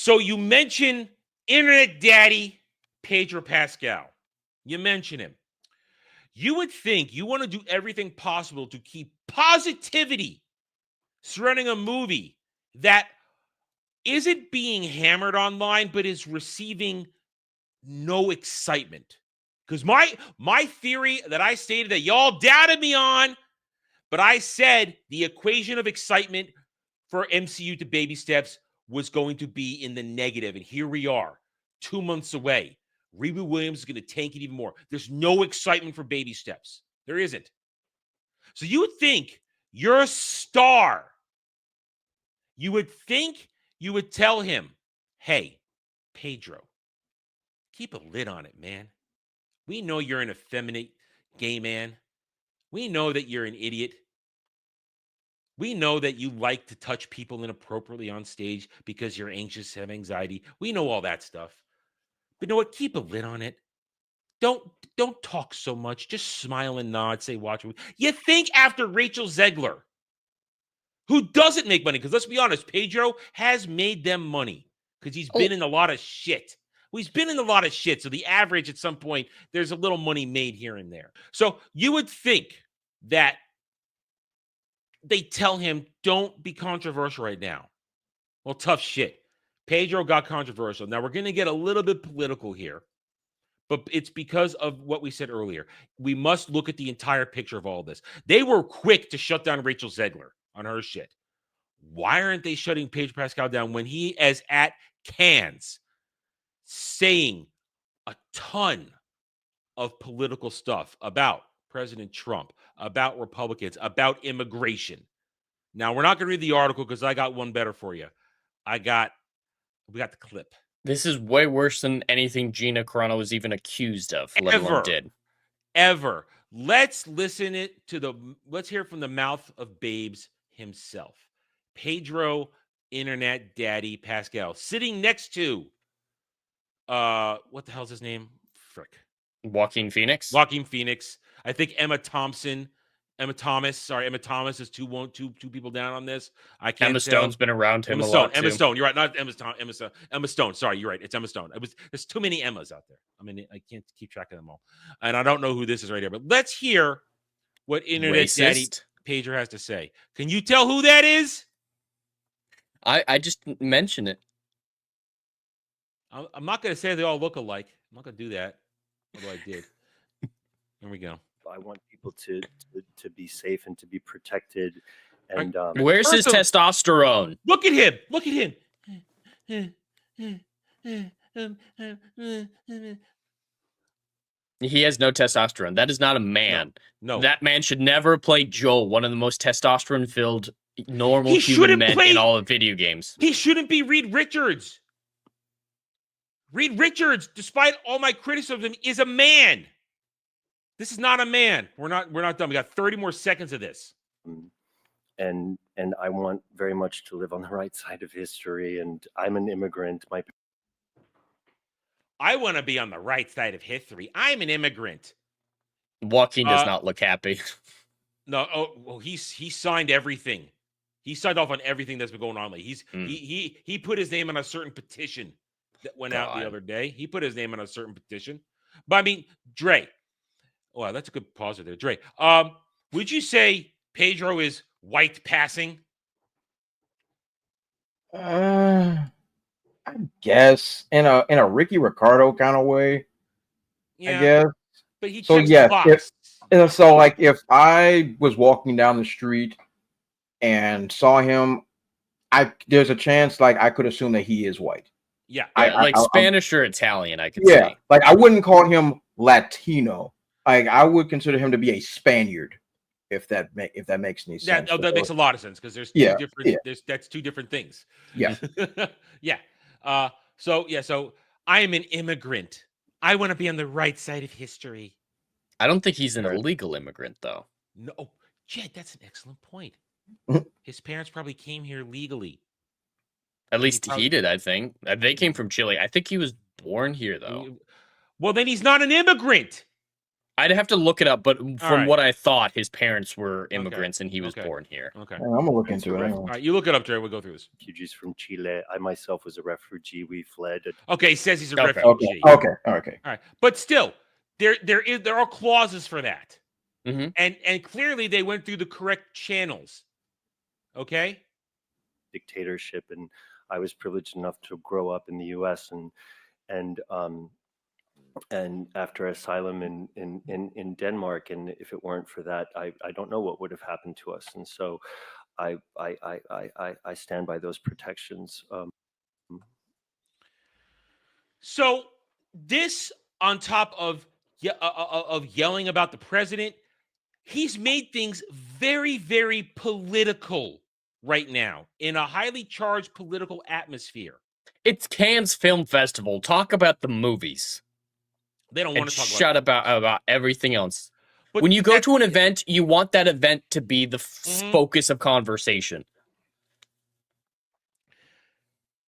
So you mention internet daddy Pedro Pascal. You mention him. You would think you want to do everything possible to keep positivity surrounding a movie that isn't being hammered online, but is receiving no excitement. Because my theory that I stated that y'all doubted me on, but I said the equation of excitement for MCU to baby steps was going to be in the negative. And here we are, 2 months away. Riri Williams is going to tank it even more. There's no excitement for baby steps. There isn't. So you would think you're a star. You would think you would tell him, hey, Pedro, keep a lid on it, man. We know you're an effeminate gay man. We know that you're an idiot. We know that you like to touch people inappropriately on stage because you're anxious, have anxiety. We know all that stuff. But you know what? Keep a lid on it. Don't talk so much. Just smile and nod, say watch me. You think after Rachel Zegler, who doesn't make money, because let's be honest, Pedro has made them money because he's been in a lot of shit. Well, he's been in a lot of shit. So the average at some point, there's a little money made here and there. So you would think that they tell him, don't be controversial right now. Well, tough shit. Pedro got controversial. Now we're going to get a little bit political here, but it's because of what we said earlier. We must look at the entire picture of all this. They were quick to shut down Rachel Zegler on her shit. Why aren't they shutting Pedro Pascal down when he is at Cannes saying a ton of political stuff about President Trump, about Republicans, about immigration? Now, we're not going to read the article because I got one better for you. We got the clip. This is way worse than anything Gina Carano was even accused of, let alone did. Ever. Let's hear it from the mouth of Babes himself. Pedro, internet daddy Pascal, sitting next to, what the hell's his name? Frick. Joaquin Phoenix. I think Emma Thomas is two people down on this. I can't Emma tell. Stone's been around him a lot. Emma Stone. You're right. Not Emma Stone. Sorry, you're right. It's Emma Stone. There's too many Emmas out there. I mean, I can't keep track of them all. And I don't know who this is right here. But let's hear what internet daddy Pedro has to say. Can you tell who that is? I just mentioned it. I'm not going to say they all look alike. I'm not going to do that. Although I did. Here we go. I want people to be safe and to be protected. And where's his testosterone? Look at him. He has no testosterone. That is not a man. No. That man should never play Joel, one of the most testosterone-filled normal human men in all of video games. He shouldn't be Reed Richards. Reed Richards, despite all my criticism of him, is a man. This is not a man. We're not done. We got 30 more seconds of this. And I want very much to live on the right side of history. And I'm an immigrant. I want to be on the right side of history. I'm an immigrant. Joaquin does not look happy. No, he signed everything. He signed off on everything that's been going on lately. He put his name on a certain petition that went out the other day. He put his name on a certain petition. But I mean, Dre. Wow, that's a good pause there, Dre. Would you say Pedro is white passing? I guess in a Ricky Ricardo kind of way. Yeah, I guess. But he checks the box. So like if I was walking down the street and saw him, there's a chance like I could assume that he is white. Yeah, like Spanish or Italian, I could say. Like I wouldn't call him Latino. Like I would consider him to be a Spaniard, if that makes any sense. That makes a lot of sense because there's that's two different things. Yeah. Yeah. So I am an immigrant. I want to be on the right side of history. I don't think he's an illegal immigrant, though. No, Jed, that's an excellent point. His parents probably came here legally. At least he did, I think. They came from Chile. I think he was born here, though. Well, then he's not an immigrant. I'd have to look it up, but from right. what I thought, his parents were immigrants and he was born here. Okay. I'm gonna look Parents into were it. All right, you look it up, Jerry. We'll go through this. refugees from Chile. I myself was a refugee. We fled. Okay, he says he's a Okay. refugee. Okay. All right, but still, there are clauses for that, Mm-hmm. and clearly they went through the correct channels. Okay. Dictatorship, and I was privileged enough to grow up in the U.S. and after asylum in Denmark, and if it weren't for that, I don't know what would have happened to us. And so I stand by those protections. So this, on top of yelling about the president, he's made things very, very political right now in a highly charged political atmosphere. It's Cannes Film Festival. Talk about the movies. They don't And want to talk shut about everything else. But when you go that- to an event, you want that event to be the Mhm. focus of conversation.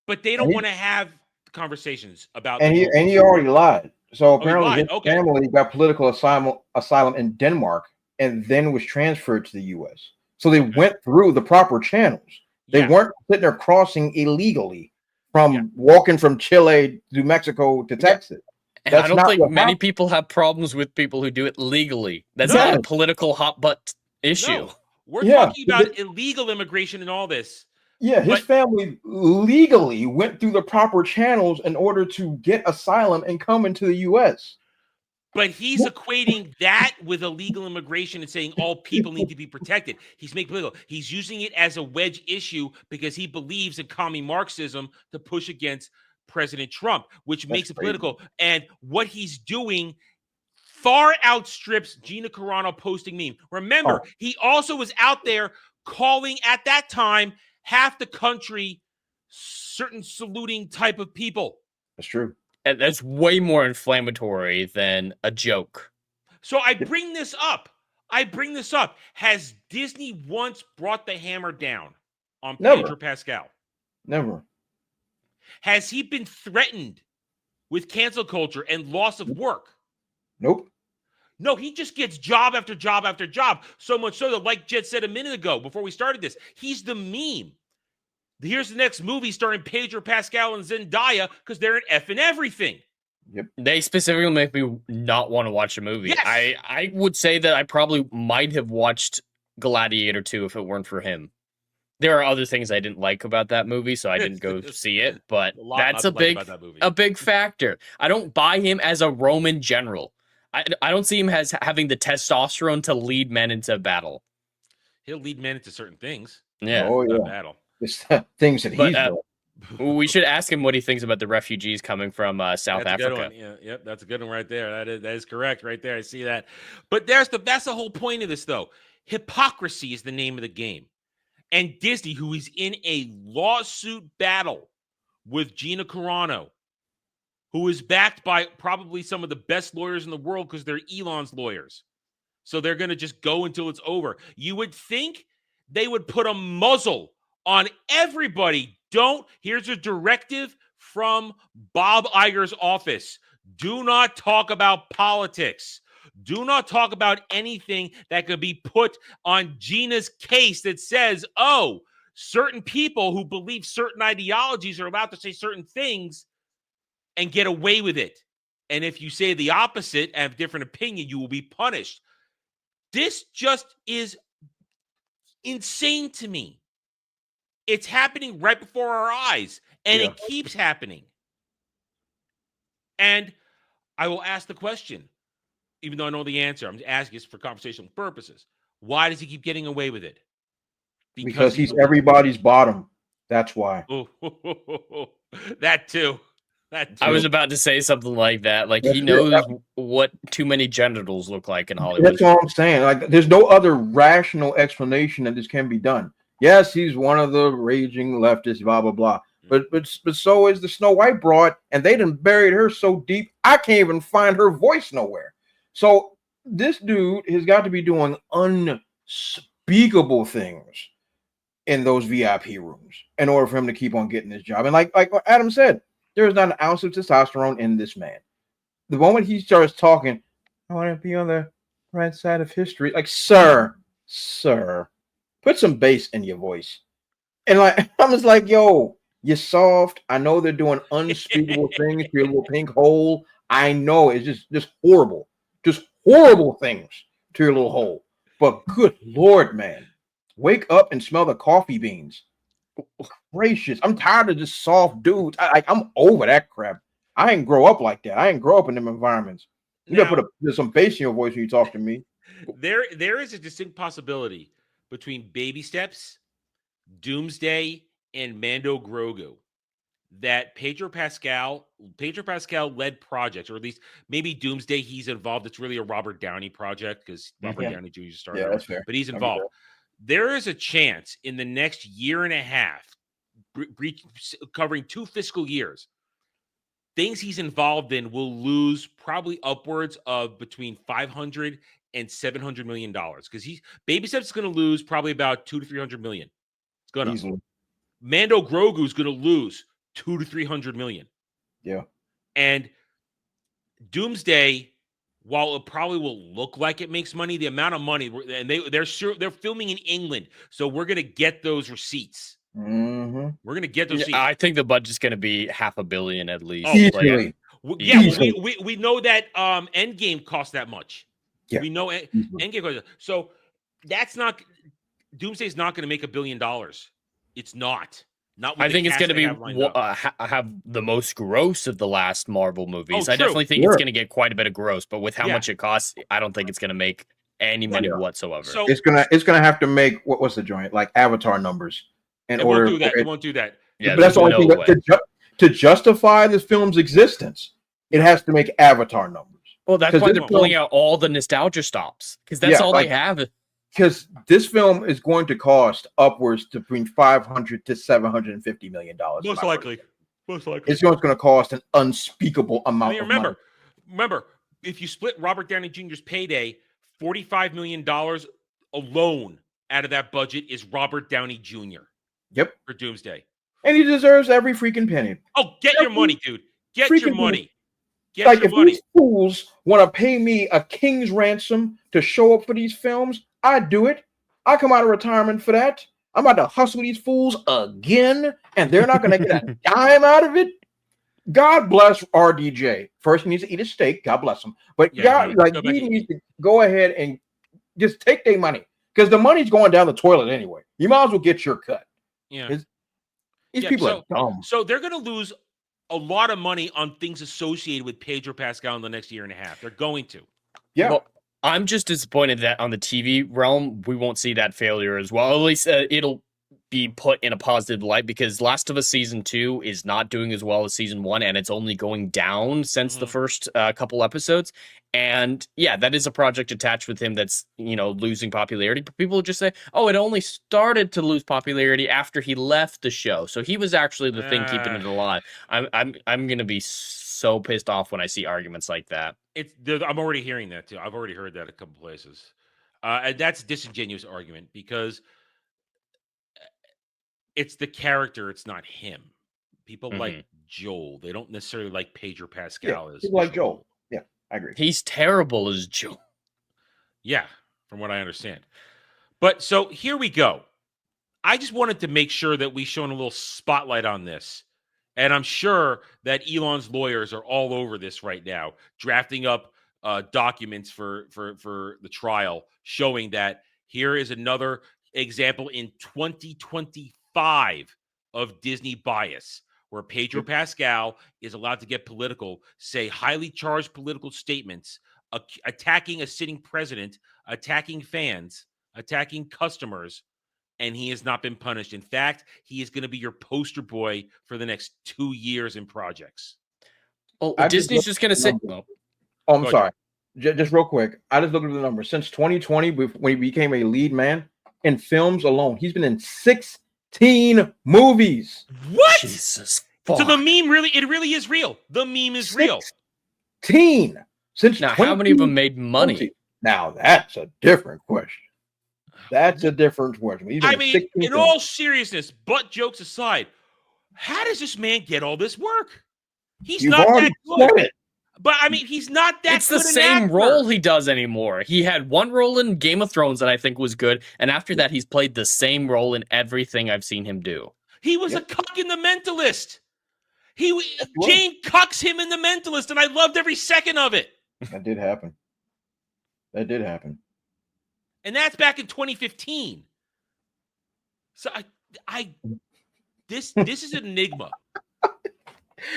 But they don't want to have conversations about. And the he movies. already lied. So he apparently lied. his Okay. family got political asylum in Denmark and then was transferred to the U.S. So they went through the proper channels. They Yeah. weren't sitting there crossing illegally from walking from Chile to Mexico to Texas. And That's I don't not think what many happened. people have problems with people who do it legally. That's No. not a political hot butt issue. No, we're Yeah. talking about illegal immigration and all this. Yeah, his But- family legally went through the proper channels in order to get asylum and come into the U.S. But he's equating that with illegal immigration and saying all people need to be protected. He's making political. He's using it as a wedge issue because he believes in commie Marxism to push against President Trump, which makes it political. And what he's doing far outstrips Gina Carano posting meme. Remember, he also was out there calling at that time half the country certain saluting type of people. That's true. And that's way more inflammatory than a joke. So I bring this up. Has Disney once brought the hammer down on Never. Pedro Pascal? Never. Has he been threatened with cancel culture and loss of work? Nope. No, he just gets job after job after job. So much so that, like Jet said a minute ago before we started this, he's the meme. Here's the next movie starring Pedro Pascal and Zendaya because they're in effing everything. Yep. They specifically make me not want to watch a movie. Yes. I would say that I probably might have watched Gladiator 2 if it weren't for him. There are other things I didn't like about that movie, so I didn't go see it, but that's a big factor. I don't buy him as a Roman general. I don't see him as having the testosterone to lead men into battle. He'll lead men into certain things. Yeah. Oh, yeah. Battle. It's things that he's doing. We should ask him what he thinks about the refugees coming from South That's Africa. A good one. Yeah, yep, that's a good one right there. That is correct right there. I see that. But that's the whole point of this, though. Hypocrisy is the name of the game. And Disney, who is in a lawsuit battle with Gina Carano, who is backed by probably some of the best lawyers in the world because they're Elon's lawyers. So they're going to just go until it's over. You would think they would put a muzzle on everybody. Here's a directive from Bob Iger's office. Do not talk about politics. Do not talk about anything that could be put on Gina's case that says, oh, certain people who believe certain ideologies are allowed to say certain things and get away with it. And if you say the opposite and have a different opinion, you will be punished. This just is insane to me. It's happening right before our eyes, and it keeps happening. And I will ask the question, even though I know the answer. I'm asking this for conversational purposes. Why does he keep getting away with it? Because he's everybody's bottom. That's why. That too. I was about to say something like that. Like, he knows what too many genitals look like in Hollywood. That's all I'm saying. Like, there's no other rational explanation that this can be done. Yes, he's one of the raging leftists, blah, blah, blah. But so is the Snow White broad, and they done buried her so deep, I can't even find her voice nowhere. So this dude has got to be doing unspeakable things in those VIP rooms in order for him to keep on getting this job. And like Adam said, there is not an ounce of testosterone in this man. The moment he starts talking, I want to be on the right side of history. Like, sir, put some bass in your voice. And like, I'm just like, yo, you're soft. I know they're doing unspeakable things to your little pink hole. I know it's just horrible things to your little hole. But good Lord, man, wake up and smell the coffee beans. Gracious, I'm tired of just soft dudes. I'm over that crap. I ain't grow up like that. I ain't grow up in them environments. You gotta put some bass in your voice when you talk to me. There is a distinct possibility between Baby Steps, Doomsday, and Mando Grogu that Pedro Pascal led projects, or at least maybe Doomsday he's involved. It's really a Robert Downey project because Robert Downey Jr. started. Yeah, that's fair. But he's involved. There is a chance in the next year and a half, covering 2 fiscal years, things he's involved in will lose probably upwards of between $500 and $700 million because Baby Steps is going to lose probably about 200 to 300 million. It's going to. Easily. Mando Grogu is going to lose 200 to 300 million. Yeah. And Doomsday, while it probably will look like it makes money, the amount of money, and they're filming in England, so we're going to get those receipts. Mm-hmm. We're going to get those receipts. I think the budget's going to be $500 million at least. Easily. We know that Endgame cost that much. Yeah. We know Endgame cost that. So that's not Doomsday's not going to make $1 billion. It's not. I think it's going to be have the most gross of the last Marvel movies. I definitely think it's going to get quite a bit of gross, but with how much it costs, I don't think it's going to make any money whatsoever. So it's gonna have to make what's the joint like Avatar numbers in order. It won't do that. Yeah, but that's the only thing to justify this film's existence. It has to make Avatar numbers. Well, that's why they're pulling out all the nostalgia stops because that's all they have. Because this film is going to cost upwards to between $500 to $750 million. Most likely. It's going to cost an unspeakable amount of money. Remember, if you split Robert Downey Jr.'s payday, $45 million alone out of that budget is Robert Downey Jr. Yep. For Doomsday. And he deserves every freaking penny. Oh, get your money, dude. Get your money. If these fools want to pay me a king's ransom to show up for these films, I do it. I come out of retirement for that. I'm about to hustle these fools again, and they're not going to get a dime out of it. God bless RDJ. First, he needs to eat a steak. God bless him. But he needs to go ahead and just take their money because the money's going down the toilet anyway. You might as well get your cut. Yeah. These people are dumb. So they're going to lose a lot of money on things associated with Pedro Pascal in the next year and a half. They're going to. Yeah. Well, I'm just disappointed that on the TV realm, we won't see that failure as well. At least it'll be put in a positive light because Last of Us Season 2 is not doing as well as Season 1, and it's only going down since the first couple episodes. And yeah, that is a project attached with him that's, losing popularity. But people just say, oh, it only started to lose popularity after he left the show. So he was actually the thing keeping it alive. I'm going to be so pissed off when I see arguments like that. I'm already hearing that too. I've already heard that a couple places. And that's a disingenuous argument because it's the character, it's not him. People like Joel. They don't necessarily like Pedro Pascal as people like Joel. Yeah, I agree. He's terrible as Joel. Yeah, from what I understand. But so here we go. I just wanted to make sure that we shone a little spotlight on this. And I'm sure that Elon's lawyers are all over this right now, drafting up documents for the trial, showing that here is another example in 2025 of Disney bias, where Pedro Pascal is allowed to get political, say highly charged political statements, attacking a sitting president, attacking fans, attacking customers, and he has not been punished. In fact, he is going to be your poster boy for the next 2 years in projects. Oh, Disney's just going to say... I'm sorry. Just real quick. I just looked at the numbers. Since 2020, when he became a lead man in films alone, he's been in 16 movies. What? Jesus fuck. So the meme really is real. The meme is real. 16. Since now, how many of them made money? Now, that's a different question. That's a different question. I mean, in all seriousness, butt jokes aside, how does this man get all this work? He's not that good. But I mean, he's not that. It's the same role he does anymore. He had one role in Game of Thrones that I think was good, and after that, he's played the same role in everything I've seen him do. He was a cuck in The Mentalist. Jane cucks him in The Mentalist, and I loved every second of it. That did happen. And that's back in 2015. So this is an enigma.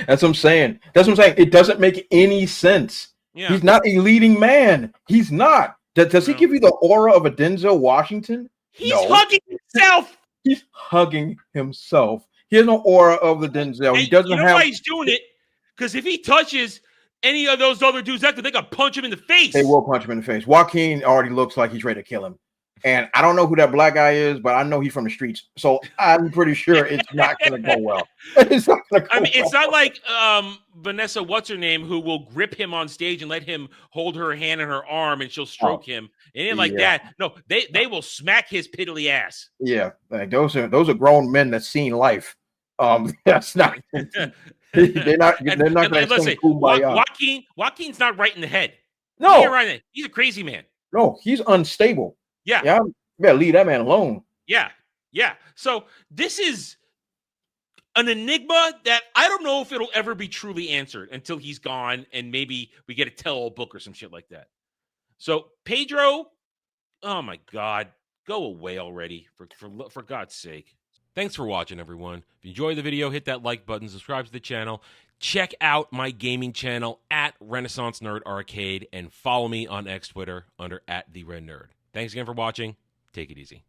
That's what I'm saying. It doesn't make any sense. Yeah. He's not a leading man. He's not. Does he give you the aura of a Denzel Washington? He's hugging himself. He's hugging himself. He has no aura of the Denzel. He doesn't have. Why he's doing it? Because if he touches any of those other dudes, they could punch him in the face. They will punch him in the face. Joaquin already looks like he's ready to kill him. And I don't know who that black guy is, but I know he's from the streets. So I'm pretty sure it's not going to go well. It's not going to go well. It's not like Vanessa, what's her name, who will grip him on stage and let him hold her hand in her arm and she'll stroke him. It ain't like that. No, they will smack his piddly ass. Yeah, like those are grown men that's seen life. That's not. they're not going to sing Kumbaya. Joaquin's not right in the head. No, he's a crazy man. No, he's unstable. Yeah. Yeah. Better leave that man alone. Yeah. Yeah. So this is an enigma that I don't know if it'll ever be truly answered until he's gone and maybe we get a tell-all book or some shit like that. So Pedro, oh my God, go away already for God's sake. Thanks for watching, everyone. If you enjoyed the video, hit that like button, subscribe to the channel, check out my gaming channel at Renaissance Nerd Arcade, and follow me on X Twitter under @TheRedNerd. Thanks again for watching. Take it easy.